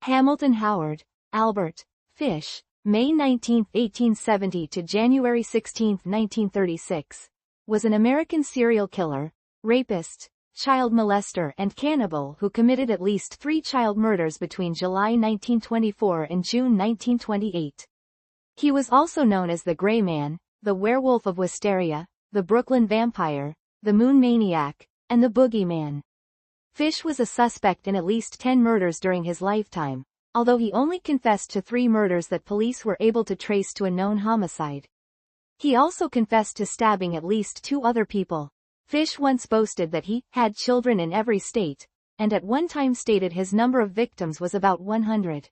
Hamilton Howard, Albert, Fish, May 19, 1870 to January 16, 1936, was an American serial killer, rapist, child molester and cannibal who committed at least 3 child murders between July 1924 and June 1928. He was also known as the Gray Man, the Werewolf of Wisteria, the Brooklyn Vampire, the Moon Maniac, and the Boogeyman. Fish was a suspect in at least 10 murders during his lifetime, although he only confessed to 3 murders that police were able to trace to a known homicide. He also confessed to stabbing at least 2 other people. Fish once boasted that he had children in every state, and at one time stated his number of victims was about 100.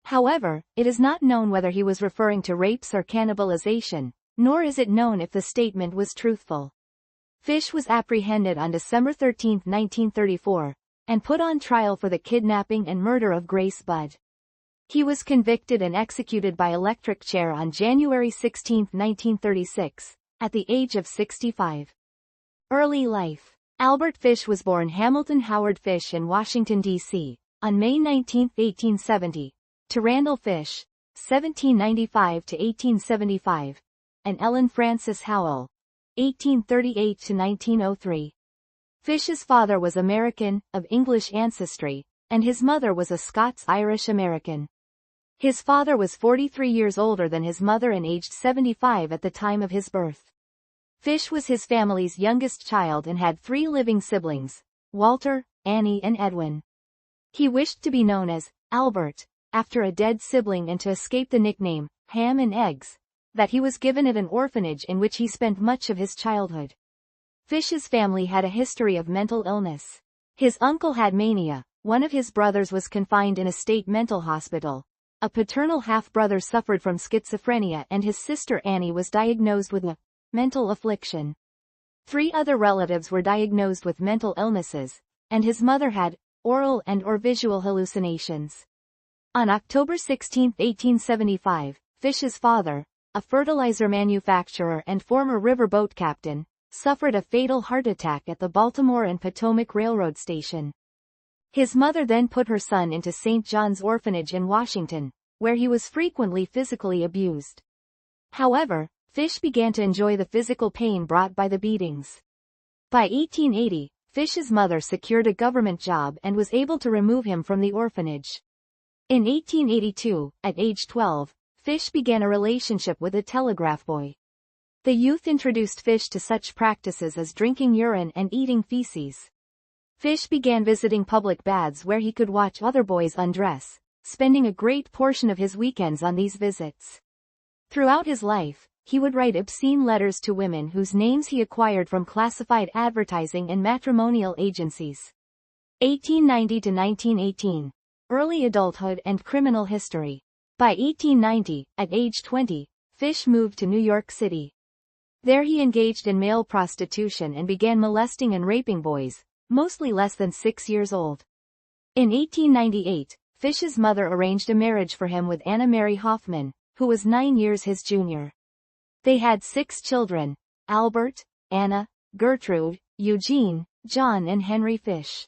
However, it is not known whether he was referring to rapes or cannibalization, nor is it known if the statement was truthful. Fish was apprehended on December 13, 1934, and put on trial for the kidnapping and murder of Grace Budd. He was convicted and executed by electric chair on January 16, 1936, at the age of 65. Early life. Albert Fish was born Hamilton Howard Fish in Washington, D.C., on May 19, 1870, to Randall Fish, 1795 to 1875, and Ellen Frances Howell, 1838 to 1903. Fish's father was American, of English ancestry, and his mother was a Scots-Irish American. His father was 43 years older than his mother and aged 75 at the time of his birth. Fish was his family's youngest child and had 3 living siblings, Walter, Annie and Edwin. He wished to be known as Albert, after a dead sibling, and to escape the nickname, Ham and Eggs, that he was given at an orphanage in which he spent much of his childhood. Fish's family had a history of mental illness. His uncle had mania, one of his brothers was confined in a state mental hospital, a paternal half-brother suffered from schizophrenia, and his sister Annie was diagnosed with a mental affliction. 3 other relatives were diagnosed with mental illnesses, and his mother had oral and/or visual hallucinations. On October 16, 1875, Fish's father, a fertilizer manufacturer and former riverboat captain, suffered a fatal heart attack at the Baltimore and Potomac Railroad station. His mother then put her son into St. John's Orphanage in Washington, where he was frequently physically abused. However, Fish began to enjoy the physical pain brought by the beatings. By 1880, Fish's mother secured a government job and was able to remove him from the orphanage. In 1882, at age 12, Fish began a relationship with a telegraph boy. The youth introduced Fish to such practices as drinking urine and eating feces. Fish began visiting public baths where he could watch other boys undress, spending a great portion of his weekends on these visits. Throughout his life, he would write obscene letters to women whose names he acquired from classified advertising and matrimonial agencies. 1890 to 1918. Early adulthood and criminal history. By 1890, at age 20, Fish moved to New York City. There he engaged in male prostitution and began molesting and raping boys, mostly less than 6 years old. In 1898, Fish's mother arranged a marriage for him with Anna Mary Hoffman, who was 9 years his junior. They had 6 children: Albert, Anna, Gertrude, Eugene, John and Henry Fish.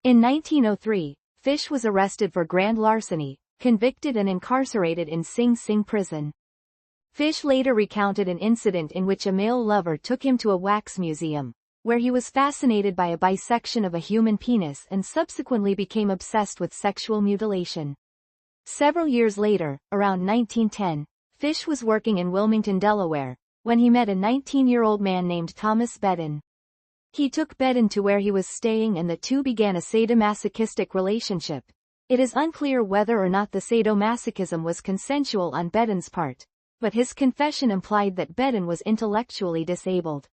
In 1903, Fish was arrested for grand larceny, convicted and incarcerated in Sing Sing prison. Fish later recounted an incident in which a male lover took him to a wax museum, where he was fascinated by a bisection of a human penis and subsequently became obsessed with sexual mutilation. Several years later, around 1910, Fish was working in Wilmington, Delaware, when he met a 19-year-old man named Thomas Bedin. He took Bedin to where he was staying and the two began a sadomasochistic relationship. It is unclear whether or not the sadomasochism was consensual on Bedin's part, but his confession implied that Bedin was intellectually disabled.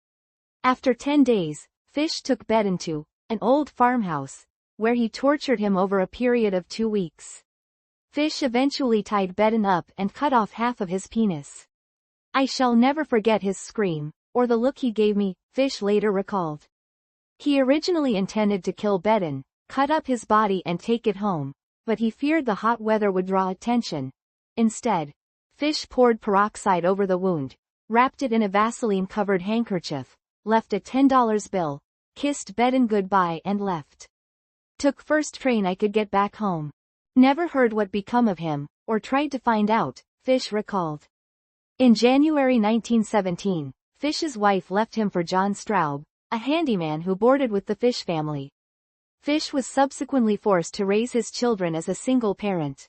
After 10 days, Fish took Bedin to an old farmhouse, where he tortured him over a period of 2 weeks. Fish eventually tied Bedin up and cut off half of his penis. "I shall never forget his scream, or the look he gave me," Fish later recalled. He originally intended to kill Bedin, cut up his body and take it home, but he feared the hot weather would draw attention. Instead, Fish poured peroxide over the wound, wrapped it in a Vaseline-covered handkerchief, left a $10 bill, kissed Bedin goodbye and left. "Took first train I could get back home. Never heard what become of him, or tried to find out, Fish recalled. In January 1917, Fish's wife left him for John Straub, a handyman who boarded with the Fish family. Fish was subsequently forced to raise his children as a single parent.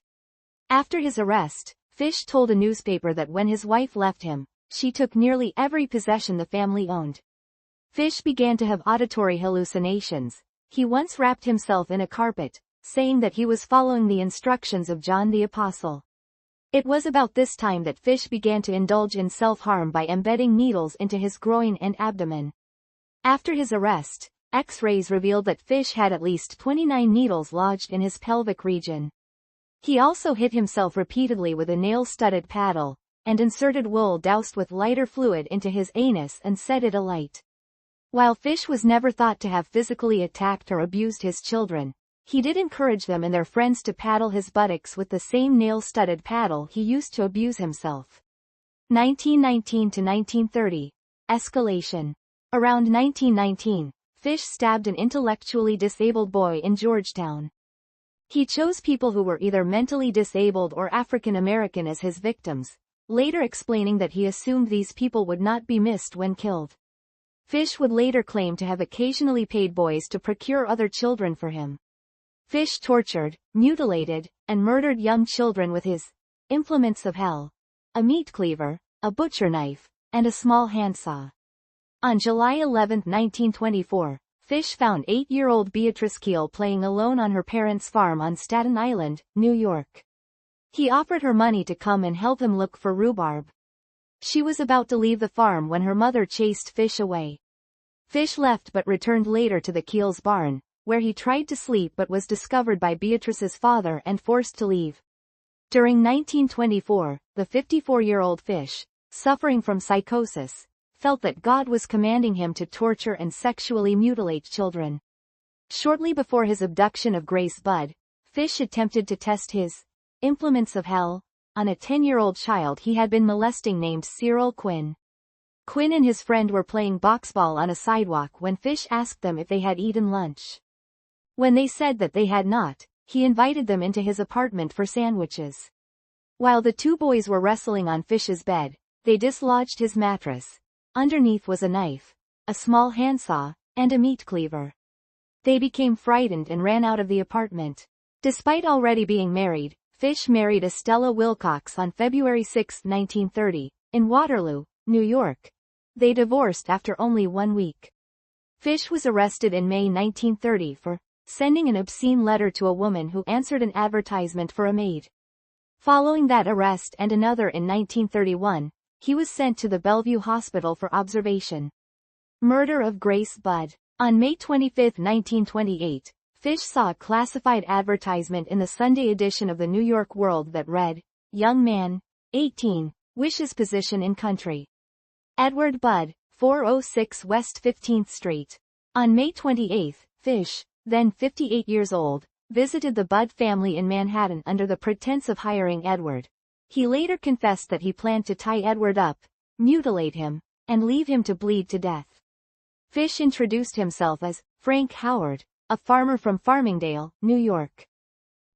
After his arrest, Fish told a newspaper that when his wife left him, she took nearly every possession the family owned. Fish began to have auditory hallucinations. He once wrapped himself in a carpet, saying that he was following the instructions of John the Apostle. It was about this time that Fish began to indulge in self-harm by embedding needles into his groin and abdomen. After his arrest, X-rays revealed that Fish had at least 29 needles lodged in his pelvic region. He also hit himself repeatedly with a nail-studded paddle, and inserted wool doused with lighter fluid into his anus and set it alight. While Fish was never thought to have physically attacked or abused his children, he did encourage them and their friends to paddle his buttocks with the same nail-studded paddle he used to abuse himself. 1919 to 1930. Escalation. Around 1919, Fish stabbed an intellectually disabled boy in Georgetown. He chose people who were either mentally disabled or African American as his victims, later explaining that he assumed these people would not be missed when killed. Fish would later claim to have occasionally paid boys to procure other children for him. Fish tortured, mutilated, and murdered young children with his implements of hell, a meat cleaver, a butcher knife, and a small handsaw. On July 11, 1924, Fish found 8-year-old Beatrice Keel playing alone on her parents' farm on Staten Island, New York. He offered her money to come and help him look for rhubarb. She was about to leave the farm when her mother chased Fish away. Fish left but returned later to the Keel's barn, where he tried to sleep but was discovered by Beatrice's father and forced to leave. During 1924, the 54-year-old Fish, suffering from psychosis, felt that God was commanding him to torture and sexually mutilate children. Shortly before his abduction of Grace Budd, Fish attempted to test his implements of hell on a 10-year-old child he had been molesting named Cyril Quinn. Quinn and his friend were playing boxball on a sidewalk when Fish asked them if they had eaten lunch. When they said that they had not, he invited them into his apartment for sandwiches. While the two boys were wrestling on Fish's bed, they dislodged his mattress. Underneath was a knife, a small handsaw, and a meat cleaver. They became frightened and ran out of the apartment. Despite already being married, Fish married Estella Wilcox on February 6, 1930, in Waterloo, New York. They divorced after only 1 week. Fish was arrested in May 1930 for sending an obscene letter to a woman who answered an advertisement for a maid. Following that arrest and another in 1931, he was sent to the Bellevue Hospital for observation. Murder of Grace Budd. On May 25, 1928, Fish saw a classified advertisement in the Sunday edition of the New York World that read, "Young man, 18, wishes position in country. Edward Budd, 406 West 15th Street." On May 28, Fish, then 58 years old, visited the Budd family in Manhattan under the pretense of hiring Edward. He later confessed that he planned to tie Edward up, mutilate him, and leave him to bleed to death. Fish introduced himself as Frank Howard, a farmer from Farmingdale, New York.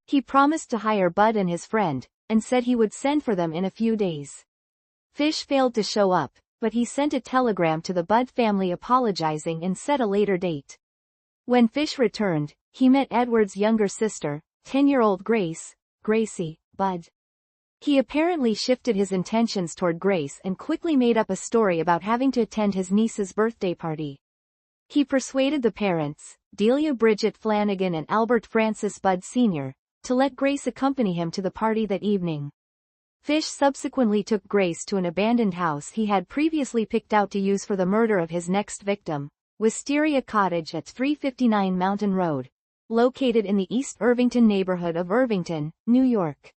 He promised to hire Budd and his friend, and said he would send for them in a few days. Fish failed to show up, but he sent a telegram to the Budd family apologizing and set a later date. When Fish returned, he met Edward's younger sister, 10-year-old Gracie Budd. He apparently shifted his intentions toward Grace and quickly made up a story about having to attend his niece's birthday party. He persuaded the parents, Delia Bridget Flanagan and Albert Francis Budd Sr., to let Grace accompany him to the party that evening. Fish subsequently took Grace to an abandoned house he had previously picked out to use for the murder of his next victim, Wisteria Cottage at 359 Mountain Road, located in the East Irvington neighborhood of Irvington, New York.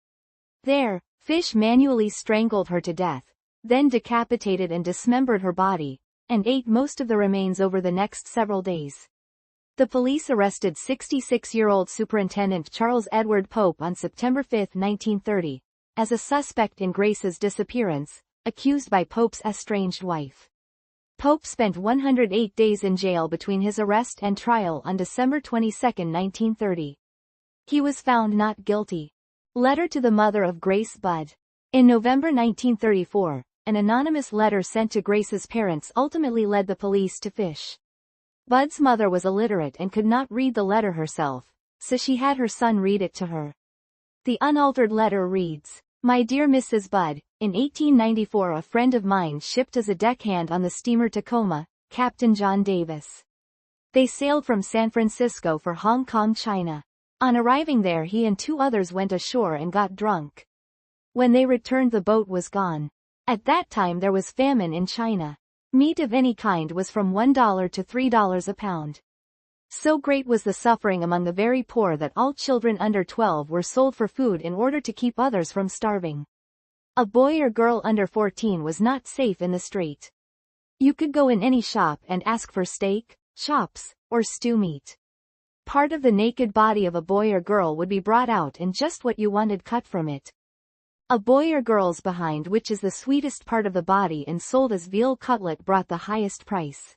There, Fish manually strangled her to death, then decapitated and dismembered her body, and ate most of the remains over the next several days. The police arrested 66-year-old Superintendent Charles Edward Pope on September 5, 1930, as a suspect in Grace's disappearance, accused by Pope's estranged wife. Pope spent 108 days in jail between his arrest and trial on December 22, 1930. He was found not guilty. Letter to the mother of Grace Budd. In November 1934, an anonymous letter sent to Grace's parents ultimately led the police to Fish. Budd's mother was illiterate and could not read the letter herself, so she had her son read it to her. The unaltered letter reads, "My dear Mrs. Budd, in 1894 a friend of mine shipped as a deckhand on the steamer Tacoma, Captain John Davis. They sailed from San Francisco for Hong Kong, China. On arriving there he and 2 others went ashore and got drunk. When they returned the boat was gone. At that time there was famine in China. Meat of any kind was from $1 to $3 a pound. So great was the suffering among the very poor that all children under 12 were sold for food in order to keep others from starving. A boy or girl under 14 was not safe in the street. You could go in any shop and ask for steak, chops, or stew meat. Part of the naked body of a boy or girl would be brought out and just what you wanted cut from it. A boy or girl's behind, which is the sweetest part of the body and sold as veal cutlet, brought the highest price.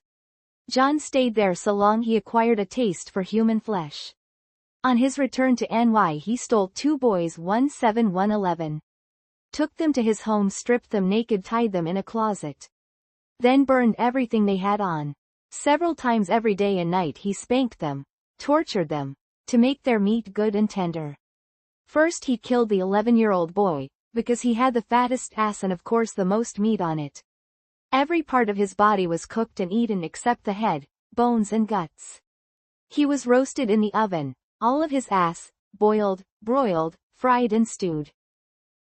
John stayed there so long he acquired a taste for human flesh. On his return to NY he stole 2 boys 1-7-1-11. Took them to his home, stripped them naked, tied them in a closet. Then burned everything they had on. Several times every day and night he spanked them, tortured them, to make their meat good and tender. First he killed the 11-year-old boy, because he had the fattest ass and of course the most meat on it. Every part of his body was cooked and eaten except the head, bones and guts. He was roasted in the oven, all of his ass, boiled, broiled, fried and stewed.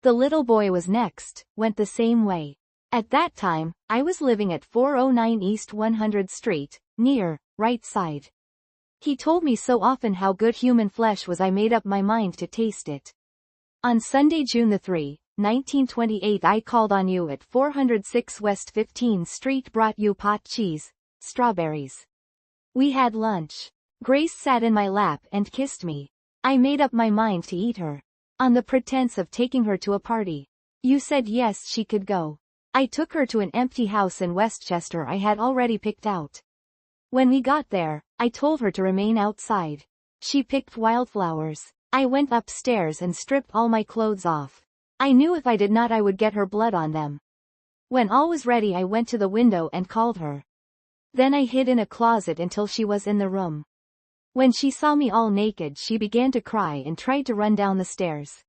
The little boy was next, went the same way. At that time, I was living at 409 East 100th Street, near, right side. He told me so often how good human flesh was I made up my mind to taste it. On Sunday, June 3, 1928 I called on you at 406 West 15th Street, brought you pot cheese, strawberries. We had lunch. Grace sat in my lap and kissed me. I made up my mind to eat her. On the pretense of taking her to a party. You said yes, she could go. I took her to an empty house in Westchester I had already picked out. When we got there, I told her to remain outside. She picked wildflowers. I went upstairs and stripped all my clothes off. I knew if I did not I would get her blood on them. When all was ready I went to the window and called her. Then I hid in a closet until she was in the room. When she saw me all naked she began to cry and tried to run down the stairs.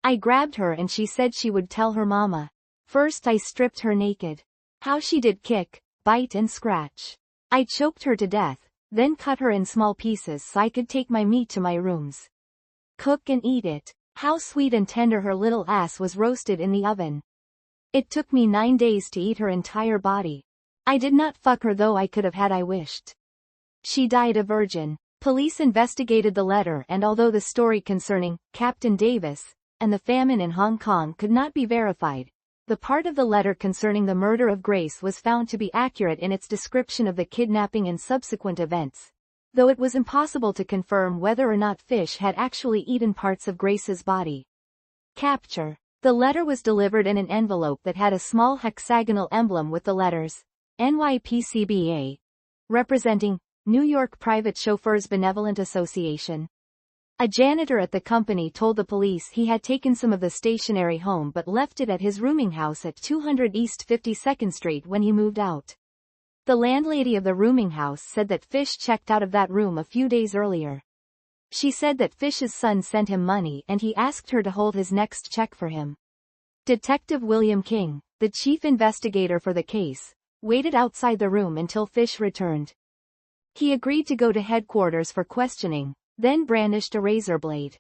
I grabbed her and she said she would tell her mama. First I stripped her naked. How she did kick, bite and scratch. I choked her to death, then cut her in small pieces so I could take my meat to my rooms. Cook and eat it. How sweet and tender her little ass was roasted in the oven. It took me 9 days to eat her entire body. I did not fuck her though I could have had I wished. She died a virgin. Police investigated the letter and although the story concerning Captain Davis and the famine in Hong Kong could not be verified, the part of the letter concerning the murder of Grace was found to be accurate in its description of the kidnapping and subsequent events, though it was impossible to confirm whether or not Fish had actually eaten parts of Grace's body. Capture. The letter was delivered in an envelope that had a small hexagonal emblem with the letters NYPCBA, representing New York Private Chauffeurs Benevolent Association. A janitor at the company told the police he had taken some of the stationery home but left it at his rooming house at 200 East 52nd Street when he moved out. The landlady of the rooming house said that Fish checked out of that room a few days earlier. She said that Fish's son sent him money and he asked her to hold his next check for him. Detective William King, the chief investigator for the case, waited outside the room until Fish returned. He agreed to go to headquarters for questioning, then brandished a razor blade.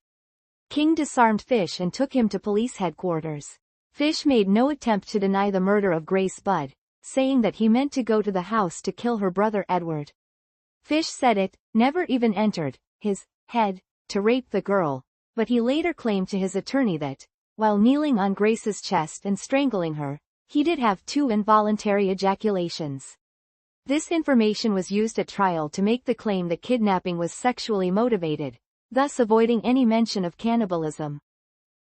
King disarmed Fish and took him to police headquarters. Fish made no attempt to deny the murder of Grace Budd, saying that he meant to go to the house to kill her brother Edward. Fish said it never even entered his head to rape the girl, but he later claimed to his attorney that, while kneeling on Grace's chest and strangling her, he did have 2 involuntary ejaculations. This information was used at trial to make the claim the kidnapping was sexually motivated, thus avoiding any mention of cannibalism.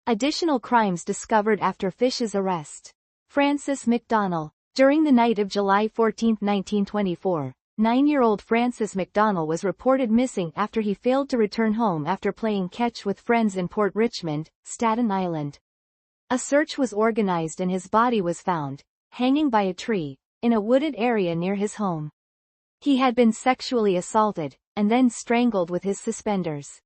Additional crimes discovered after Fish's arrest. Francis McDonnell. During the night of July 14, 1924, 9-year-old Francis McDonald was reported missing after he failed to return home after playing catch with friends in Port Richmond, Staten Island. A search was organized and his body was found, hanging by a tree, in a wooded area near his home. He had been sexually assaulted, and then strangled with his suspenders.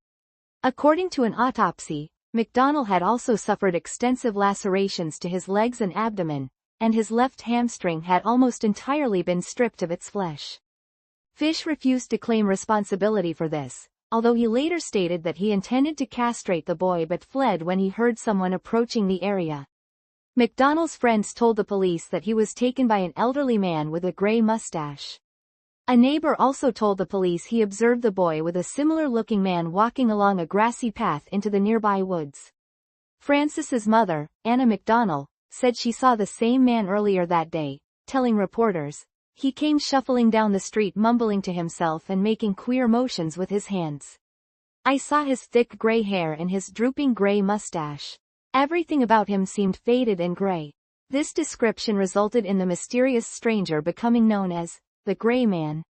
According to an autopsy, McDonald had also suffered extensive lacerations to his legs and abdomen, and his left hamstring had almost entirely been stripped of its flesh. Fish refused to claim responsibility for this, although he later stated that he intended to castrate the boy but fled when he heard someone approaching the area. McDonald's friends told the police that he was taken by an elderly man with a gray mustache. A neighbor also told the police he observed the boy with a similar-looking man walking along a grassy path into the nearby woods. Francis's mother, Anna McDonald, said she saw the same man earlier that day, telling reporters, "He came shuffling down the street mumbling to himself and making queer motions with his hands. I saw his thick gray hair and his drooping gray mustache. Everything about him seemed faded and gray." This description resulted in the mysterious stranger becoming known as the Gray Man.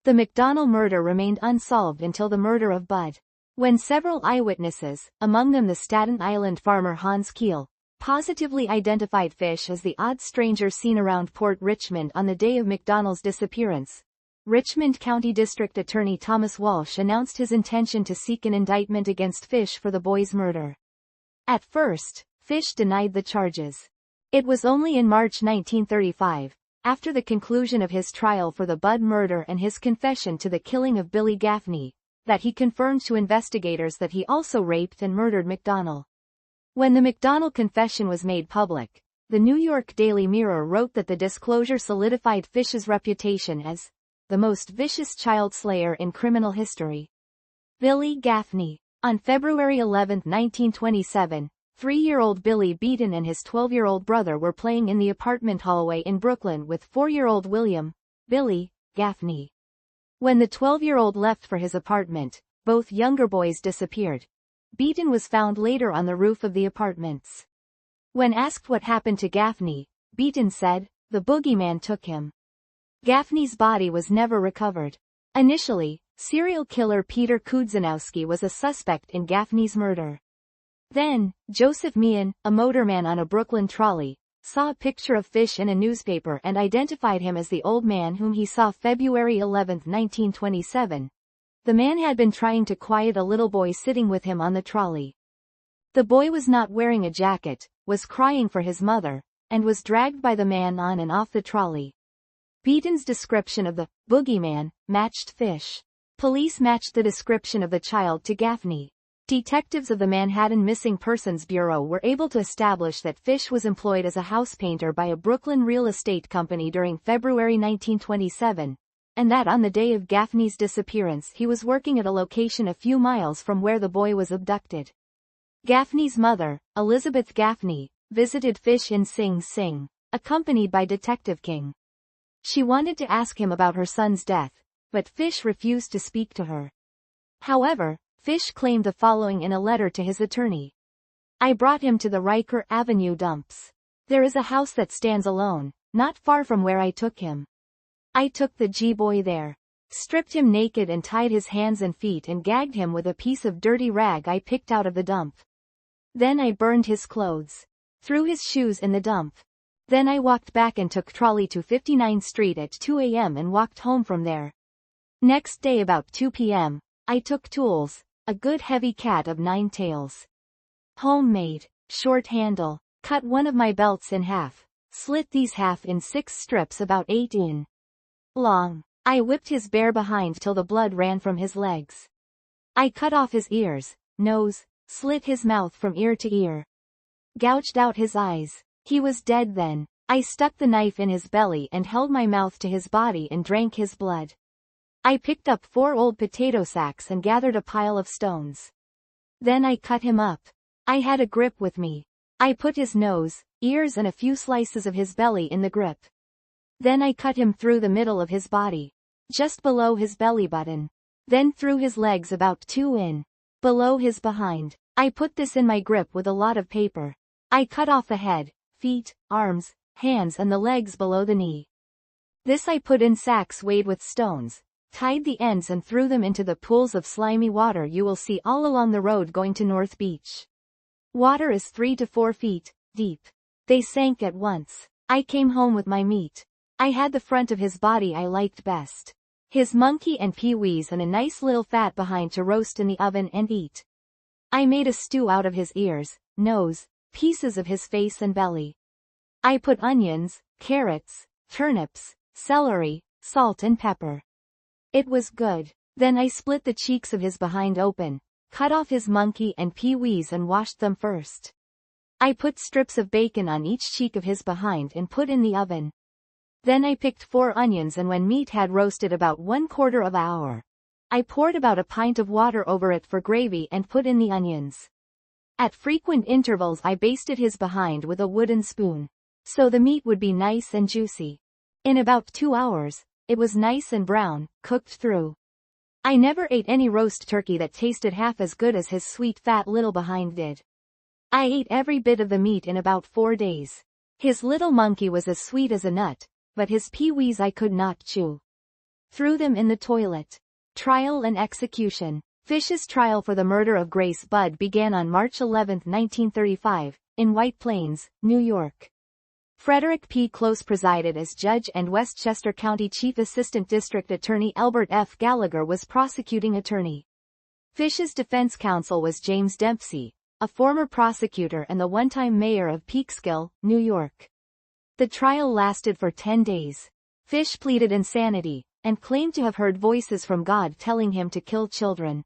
The McDonald murder remained unsolved until the murder of Bud, when several eyewitnesses, among them the Staten Island farmer Hans Keel, positively identified Fish as the odd stranger seen around Port Richmond on the day of McDonald's disappearance. Richmond County District Attorney Thomas Walsh announced his intention to seek an indictment against Fish for the boy's murder. At first, Fish denied the charges. It was only in March 1935, after the conclusion of his trial for the Bud murder and his confession to the killing of Billy Gaffney, that he confirmed to investigators that he also raped and murdered McDonald. When the McDonald confession was made public, the New York Daily Mirror wrote that the disclosure solidified Fish's reputation as the most vicious child slayer in criminal history. Billy Gaffney. On February 11, 1927, 3-year-old Billy Beaton and his 12-year-old brother were playing in the apartment hallway in Brooklyn with 4-year-old William, Billy, Gaffney. When the 12-year-old left for his apartment, both younger boys disappeared. Beaton was found later on the roof of the apartments. When asked what happened to Gaffney, Beaton said, "The boogeyman took him." Gaffney's body was never recovered. Initially, serial killer Peter Kudzanowski was a suspect in Gaffney's murder. Then, Joseph Meehan, a motorman on a Brooklyn trolley, saw a picture of Fish in a newspaper and identified him as the old man whom he saw February 11, 1927. The man had been trying to quiet a little boy sitting with him on the trolley. The boy was not wearing a jacket, was crying for his mother, and was dragged by the man on and off the trolley. Beaton's description of the boogeyman matched Fish. Police matched the description of the child to Gaffney. Detectives of the Manhattan Missing Persons Bureau were able to establish that Fish was employed as a house painter by a Brooklyn real estate company during February 1927, and that on the day of Gaffney's disappearance he was working at a location a few miles from where the boy was abducted. Gaffney's mother, Elizabeth Gaffney, visited Fish in Sing Sing, accompanied by Detective King. She wanted to ask him about her son's death, but Fish refused to speak to her. However, Fish claimed the following in a letter to his attorney. "I brought him to the Riker Avenue dumps. There is a house that stands alone, not far from where I took him. I took the G-boy there, stripped him naked and tied his hands and feet and gagged him with a piece of dirty rag I picked out of the dump. Then I burned his clothes, threw his shoes in the dump. Then I walked back and took trolley to 59th Street at 2 a.m. and walked home from there. Next day about 2 p.m., I took tools, a good heavy cat of 9 tails. Homemade, short handle, cut one of my belts in half, slit these half in 6 strips about 8 in long. I whipped his bare behind till the blood ran from his legs. I cut off his ears, nose, slit his mouth from ear to ear. Gouged out his eyes. He was dead then. I stuck the knife in his belly and held my mouth to his body and drank his blood. I picked up 4 old potato sacks and gathered a pile of stones. Then I cut him up. I had a grip with me. I put his nose, ears and a few slices of his belly in the grip. Then I cut him through the middle of his body, just below his belly button. Then through his legs about 2 in below his behind. I put this in my grip with a lot of paper. I cut off the head, feet, arms, hands and the legs below the knee. This I put in sacks weighed with stones, tied the ends and threw them into the pools of slimy water you will see all along the road going to North Beach. Water is 3 to 4 feet deep. They sank at once. I came home with my meat. I had the front of his body I liked best. His monkey and peewees and a nice little fat behind to roast in the oven and eat. I made a stew out of his ears, nose, pieces of his face and belly. I put onions, carrots, turnips, celery, salt and pepper. It was good. Then I split the cheeks of his behind open, cut off his monkey and peewees and washed them first. I put strips of bacon on each cheek of his behind and put in the oven. Then I picked 4 onions and when meat had roasted about 1/4 of an hour, I poured about a pint of water over it for gravy and put in the onions. At frequent intervals I basted his behind with a wooden spoon, so the meat would be nice and juicy. In about 2 hours, it was nice and brown, cooked through. I never ate any roast turkey that tasted half as good as his sweet fat little behind did. I ate every bit of the meat in about 4 days. His little monkey was as sweet as a nut, but his peewees I could not chew. Threw them in the toilet. Trial and execution. Fish's trial for the murder of Grace Budd began on March 11, 1935, in White Plains, New York. Frederick P. Close presided as judge and Westchester County Chief Assistant District Attorney Albert F. Gallagher was prosecuting attorney. Fish's defense counsel was James Dempsey, a former prosecutor and the one-time mayor of Peekskill, New York. The trial lasted for 10 days. Fish pleaded insanity, and claimed to have heard voices from God telling him to kill children.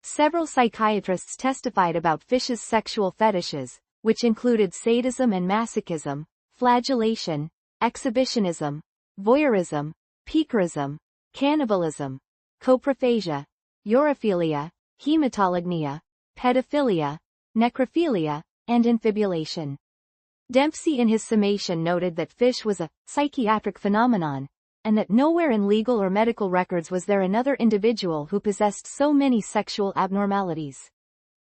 Several psychiatrists testified about Fish's sexual fetishes, which included sadism and masochism, flagellation, exhibitionism, voyeurism, piquerism, cannibalism, coprophagia, urophilia, hematolagnia, pedophilia, necrophilia, and infibulation. Dempsey in his summation noted that Fish was a psychiatric phenomenon, and that nowhere in legal or medical records was there another individual who possessed so many sexual abnormalities.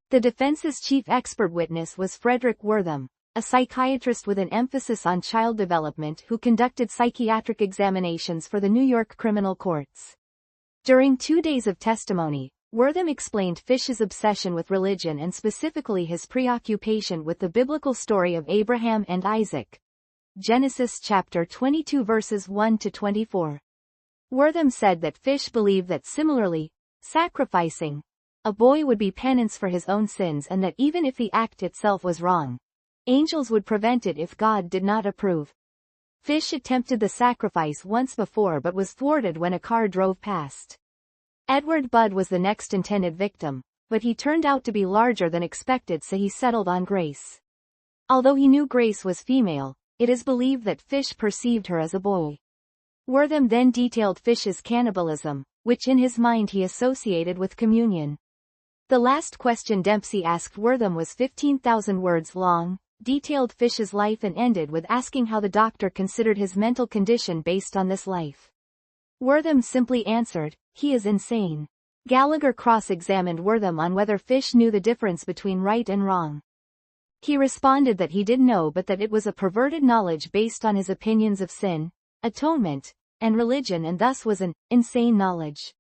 The defense's chief expert witness was Frederick Wortham, a psychiatrist with an emphasis on child development who conducted psychiatric examinations for the New York criminal courts. During 2 days of testimony, Wortham explained Fish's obsession with religion and specifically his preoccupation with the biblical story of Abraham and Isaac. Genesis chapter 22 verses 1 to 24. Wortham said that Fish believed that similarly, sacrificing a boy would be penance for his own sins and that even if the act itself was wrong, angels would prevent it if God did not approve. Fish attempted the sacrifice once before but was thwarted when a car drove past. Edward Budd was the next intended victim, but he turned out to be larger than expected, so he settled on Grace. Although he knew Grace was female, it is believed that Fish perceived her as a boy. Wortham then detailed Fish's cannibalism, which in his mind he associated with communion. The last question Dempsey asked Wortham was 15,000 words long, detailed Fish's life and ended with asking how the doctor considered his mental condition based on this life. Wortham simply answered, "He is insane." Gallagher cross-examined Wortham on whether Fish knew the difference between right and wrong. He responded that he did know but that it was a perverted knowledge based on his opinions of sin, atonement, and religion and thus was an insane knowledge.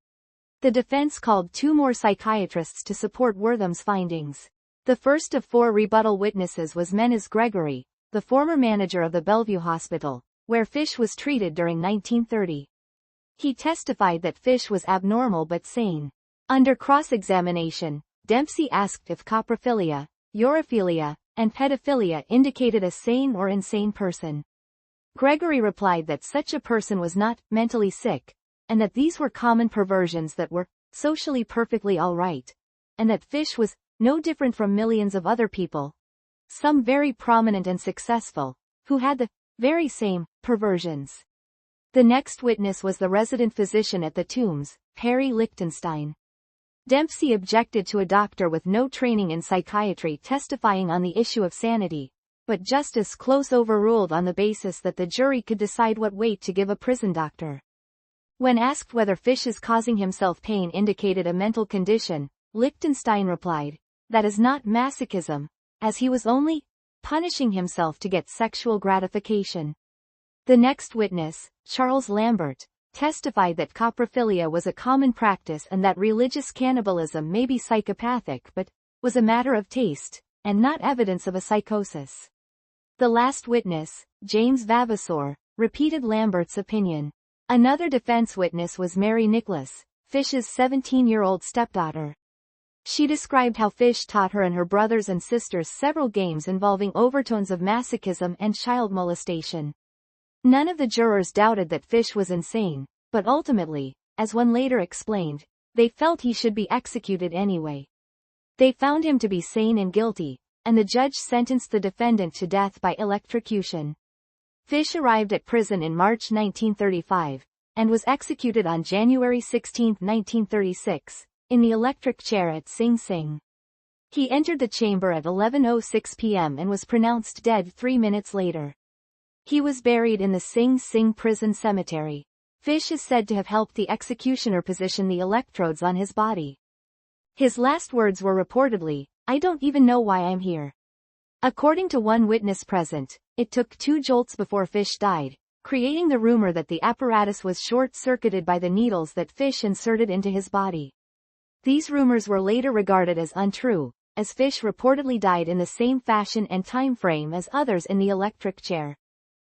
The defense called 2 more psychiatrists to support Wortham's findings. The first of 4 rebuttal witnesses was Menes Gregory, the former manager of the Bellevue Hospital, where Fish was treated during 1930. He testified that Fish was abnormal but sane. Under cross-examination, Dempsey asked if coprophilia, urophilia, and pedophilia indicated a sane or insane person. Gregory replied that such a person was not mentally sick, and that these were common perversions that were socially perfectly all right, and that Fish was no different from millions of other people, some very prominent and successful, who had the very same perversions. The next witness was the resident physician at the Tombs, Perry Lichtenstein. Dempsey objected to a doctor with no training in psychiatry testifying on the issue of sanity, but Justice Close overruled on the basis that the jury could decide what weight to give a prison doctor. When asked whether Fish's causing himself pain indicated a mental condition, Lichtenstein replied, "That is not masochism, as he was only punishing himself to get sexual gratification." The next witness, Charles Lambert, testified that coprophilia was a common practice and that religious cannibalism may be psychopathic but was a matter of taste, and not evidence of a psychosis. The last witness, James Vavasor, repeated Lambert's opinion. Another defense witness was Mary Nicholas, Fish's 17-year-old stepdaughter. She described how Fish taught her and her brothers and sisters several games involving overtones of masochism and child molestation. None of the jurors doubted that Fish was insane, but ultimately, as one later explained, they felt he should be executed anyway. They found him to be sane and guilty, and the judge sentenced the defendant to death by electrocution. Fish arrived at prison in March 1935, and was executed on January 16, 1936, in the electric chair at Sing Sing. He entered the chamber at 11:06 p.m. and was pronounced dead 3 minutes later. He was buried in the Sing Sing prison cemetery. Fish is said to have helped the executioner position the electrodes on his body. His last words were reportedly, "I don't even know why I'm here." According to one witness present, it took 2 jolts before Fish died, creating the rumor that the apparatus was short-circuited by the needles that Fish inserted into his body. These rumors were later regarded as untrue, as Fish reportedly died in the same fashion and time frame as others in the electric chair.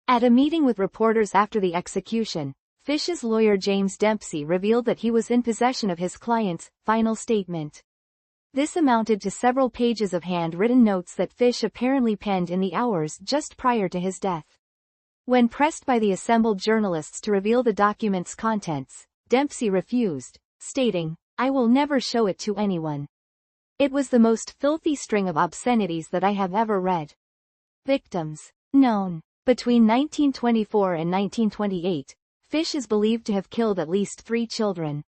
At a meeting with reporters after the execution, Fish's lawyer James Dempsey revealed that he was in possession of his client's final statement. This amounted to several pages of handwritten notes that Fish apparently penned in the hours just prior to his death. When pressed by the assembled journalists to reveal the document's contents, Dempsey refused, stating, "I will never show it to anyone. It was the most filthy string of obscenities that I have ever read." Victims known. Between 1924 and 1928, Fish is believed to have killed at least 3 children.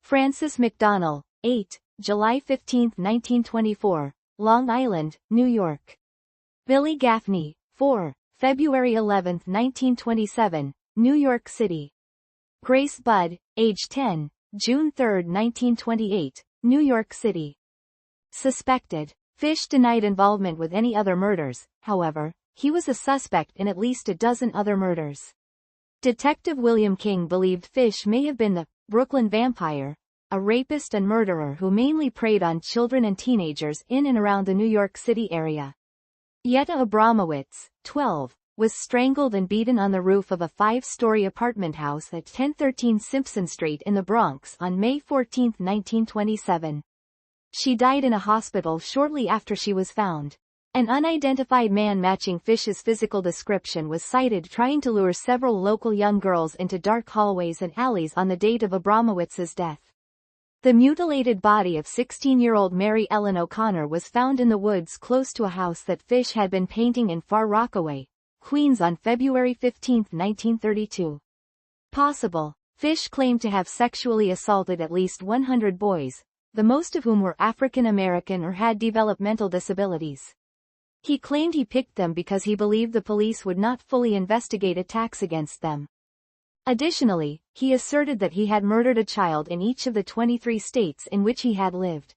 Francis McDonnell, 8, July 15, 1924, Long Island, New York. Billy Gaffney, 4, February 11, 1927, New York City. Grace Budd, age 10, June 3, 1928, New York City. Suspected. Fish denied involvement with any other murders, however, he was a suspect in at least a dozen other murders. Detective William King believed Fish may have been the Brooklyn Vampire, a rapist and murderer who mainly preyed on children and teenagers in and around the New York City area. Yetta Abramowitz, 12, was strangled and beaten on the roof of a 5-story apartment house at 1013 Simpson Street in the Bronx on May 14, 1927. She died in a hospital shortly after she was found. An unidentified man matching Fish's physical description was sighted trying to lure several local young girls into dark hallways and alleys on the date of Abramowitz's death. The mutilated body of 16-year-old Mary Ellen O'Connor was found in the woods close to a house that Fish had been painting in Far Rockaway, Queens on February 15, 1932. Possible. Fish claimed to have sexually assaulted at least 100 boys, the most of whom were African American or had developmental disabilities. He claimed he picked them because he believed the police would not fully investigate attacks against them. Additionally, he asserted that he had murdered a child in each of the 23 states in which he had lived.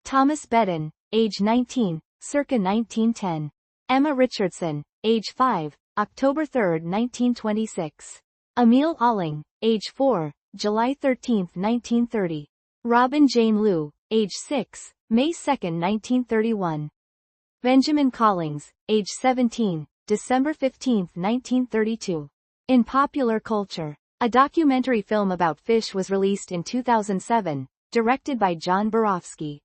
Thomas Bedden, age 19, circa 1910. Emma Richardson, age 5, October 3, 1926. Emil Alling, age 4, July 13, 1930. Robin Jane Liu, age 6, May 2, 1931. Benjamin Collings, age 17, December 15, 1932. In popular culture, a documentary film about Fish was released in 2007, directed by John Borofsky.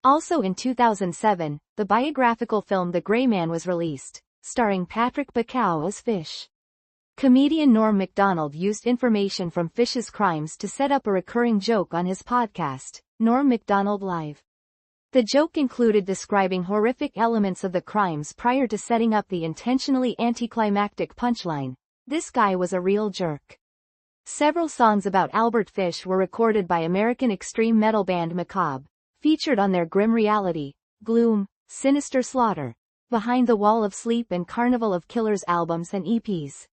Also in 2007, the biographical film The Gray Man was released, starring Patrick Bacow as Fish. Comedian Norm Macdonald used information from Fish's crimes to set up a recurring joke on his podcast, Norm Macdonald Live. The joke included describing horrific elements of the crimes prior to setting up the intentionally anticlimactic punchline, "This guy was a real jerk." Several songs about Albert Fish were recorded by American extreme metal band Macabre, featured on their Grim Reality, Gloom, Sinister Slaughter, Behind the Wall of Sleep and Carnival of Killers albums and EPs.